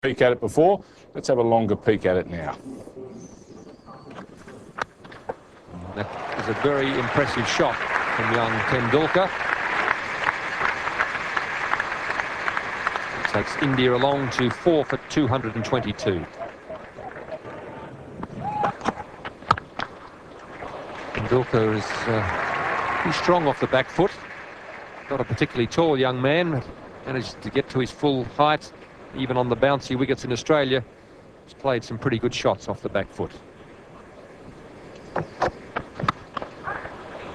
peek at it before. Let's have a longer peek at it now. That was a very impressive shot from young Tendulkar. It takes India along to 4 for 222. Tendulkar is pretty strong off the back foot. Not a particularly tall young man. Managed to get to his full height, even on the bouncy wickets in Australia. He's played some pretty good shots off the back foot.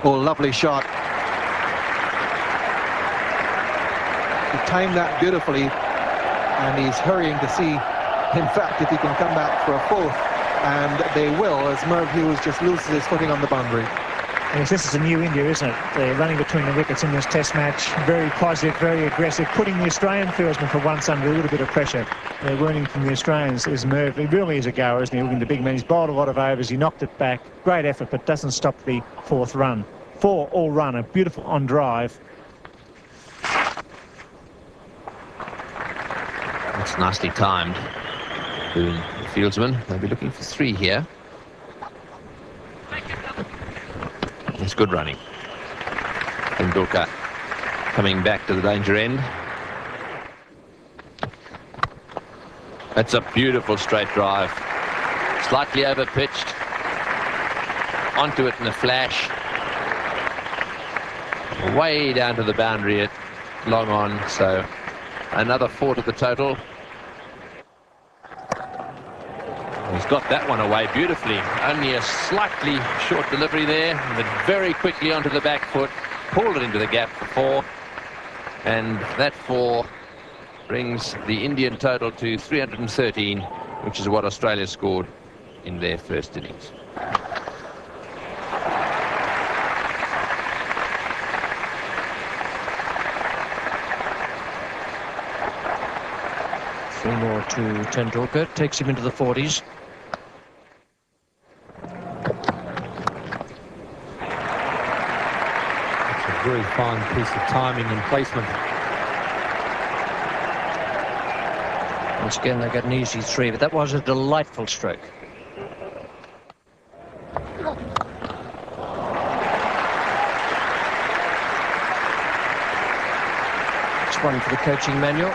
Oh, lovely shot. He timed that beautifully, and he's hurrying to see, in fact, if he can come back for a fourth. And they will, as Merv Hughes just loses his footing on the boundary. Yes, this is a new India, isn't it? They're running between the wickets in this test match. Very positive, very aggressive, putting the Australian fieldsmen for once under a little bit of pressure. They're learning from the Australians is Merv. He really is a goer, isn't he? Looking the big man. He's bowled a lot of overs. He knocked it back. Great effort, but doesn't stop the fourth run. 4 all run, a beautiful on drive. That's nicely timed. The fieldsman, they'll be looking for 3 here. It's good running. Tendulkar coming back to the danger end. That's a beautiful straight drive. Slightly over pitched. Onto it in a flash. Way down to the boundary at long on. So another 4 to the total. He's got that one away beautifully. Only a slightly short delivery there, but very quickly onto the back foot, pulled it into the gap for 4, and that 4 brings the Indian total to 313, which is what Australia scored in their first innings. Three more to Tendulkar, takes him into the 40s. Very fine piece of timing and placement. Once again, they got an easy 3, but that was a delightful stroke. It's one for the coaching manual.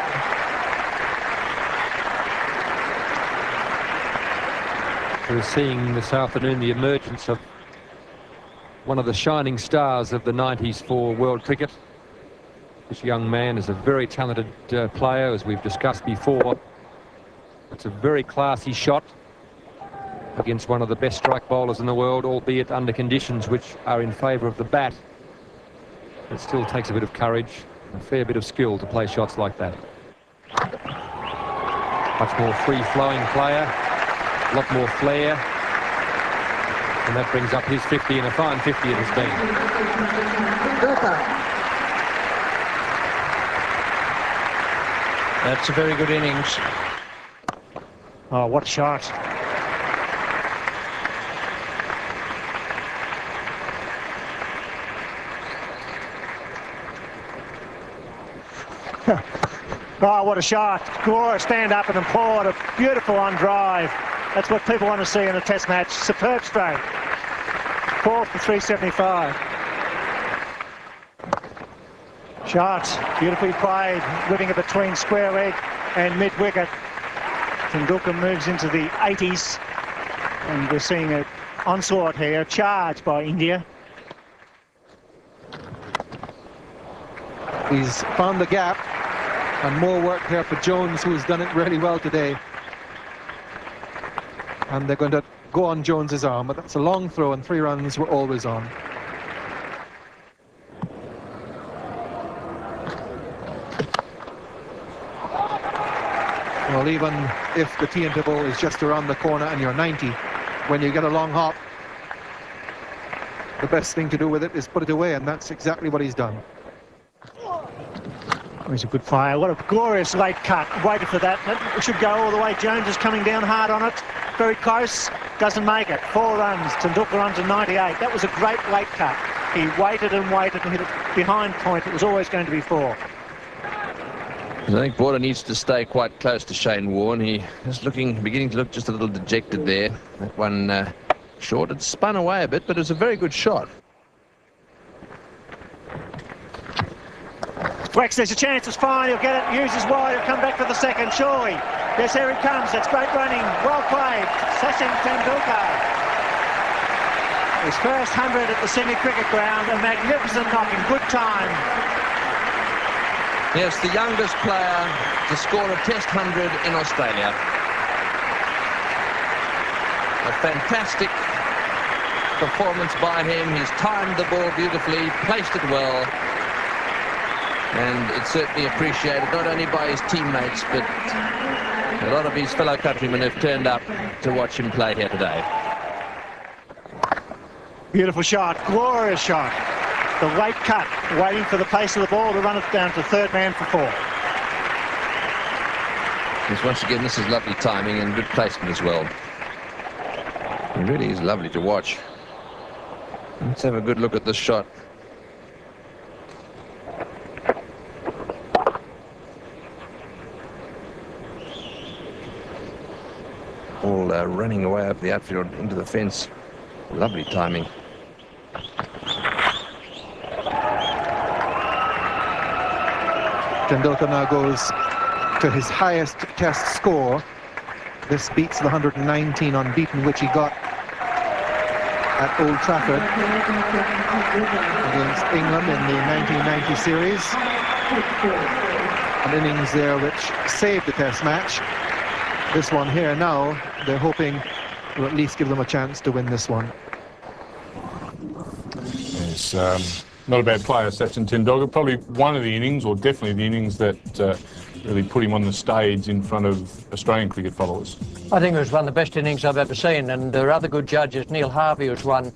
We're seeing this afternoon the emergence of one of the shining stars of the 90s for world cricket. This young man is a very talented player, as we've discussed before. It's a very classy shot against one of the best strike bowlers in the world, albeit under conditions which are in favour of the bat. It still takes a bit of courage, a fair bit of skill to play shots like that. Much more free-flowing player, a lot more flair. And that brings up his 50, and a fine 50 it has been. That's a very good innings. Oh, what a shot. Oh, what a shot. Glorious stand up and applaud. A beautiful on drive. That's what people want to see in a test match. Superb stroke. 4 for 375. Shot. Beautifully played. Whipping it between square leg and mid-wicket. Tendulkar moves into the 80s. And we're seeing an onslaught here. A charge by India. He's found the gap. And more work here for Jones, who's done it really well today. And they're going to go on Jones's arm, but that's a long throw, and 3 runs were always on. Well, even if the tea interval is just around the corner and you're 90, when you get a long hop, the best thing to do with it is put it away, and that's exactly what he's done. He's a good fire. What a glorious late cut. Waited for that. It should go all the way. Jones is coming down hard on it. Very close. Doesn't make it. 4 runs. Tendulkar on to 98. That was a great late cut. He waited and waited and hit it behind point. It was always going to be 4. I think Border needs to stay quite close to Shane Warne. He is beginning to look just a little dejected there. That one short. It spun away a bit, but it was a very good shot. Wex, there's a chance, it's fine, he'll get it, uses wide, he'll come back for the second, surely. Yes, here he comes, it's great running, well played, Sachin Tendulkar. His first 100 at the semi-cricket ground, a magnificent knock in good time. Yes, the youngest player to score a Test 100 in Australia. A fantastic performance by him. He's timed the ball beautifully, placed it well. And it's certainly appreciated not only by his teammates, but a lot of his fellow countrymen have turned up to watch him play here today. Beautiful shot, glorious shot. The late cut, waiting for the pace of the ball to run it down to third man for 4. Yes, once again, this is lovely timing and good placement as well. It really is lovely to watch. Let's have a good look at this shot. All running away up the outfield into the fence. Lovely timing. Tendulkar now goes to his highest Test score. This beats the 119 unbeaten, which he got at Old Trafford against England in the 1990 series. An innings there which saved the Test match. This one here now, they're hoping will at least give them a chance to win this one. Yes, not a bad player, Sachin Tendulkar. Probably one of the innings, or definitely the innings that really put him on the stage in front of Australian cricket followers. I think it was one of the best innings I've ever seen, and there are other good judges. Neil Harvey was one